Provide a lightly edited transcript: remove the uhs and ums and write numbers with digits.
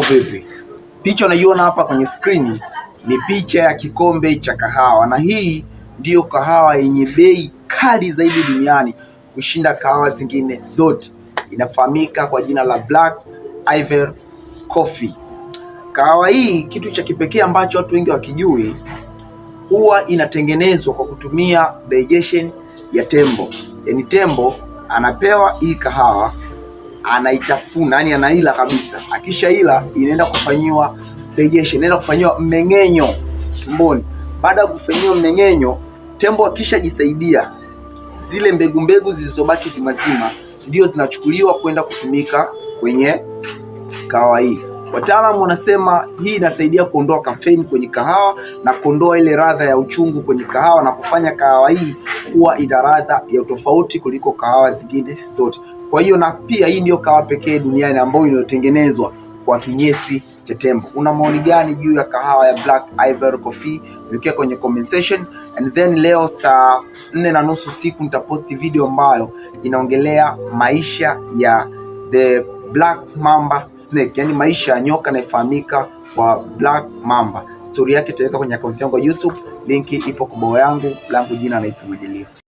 Vipi? Picha unaiona hapa kwenye skrini ni picha ya kikombe cha kahawa, na hii ndiyo kahawa yenye bei kali zaidi duniani kushinda kahawa zingine zote. Inafahamika kwa jina la Black Ivory Coffee. Kahawa hii, kitu cha kipekee ambacho watu wengi wakijui, huwa inatengenezwa kwa kutumia digestion ya tembo. Yaani tembo anapewa hii kahawa, anaitafuna, yani anaila kabisa. Akishaila inaenda kufanyiwa digestion, inaenda kufanyiwa mmeng'enyo tumboni. Baada ya kufanyiwa mmeng'enyo, tembo akishajisaidia, zile mbegu zilizobaki zimazima ndio zinachukuliwa kwenda kutumika kwenye kahawa hii. Wataalamu wanasema hii inasaidia kuondoa caffeine kwenye kahawa na kuondoa ile ladha ya uchungu kwenye kahawa na kufanya kahawa hii kuwa ina ladha ya tofauti kuliko kahawa zingine zote. Kwa hiyo na pia hii ndio kahawa pekee duniani ambayo inayotengenezwa kwa kinyesi cha tembo. Una maoni gani juu ya kahawa ya Black Ivory Coffee? Niwekea kwenye comment section, and then leo saa 4:30 usiku nitaposti video ambayo inaongelea maisha ya the Black Mamba Snake, yani maisha ya nyoka anayefahamika kwa Black Mamba. Story yake itaweka kwenye akaunti yangu ya YouTube, linki ipo kwa bio yangu, langu jina naitwa Majaliwa.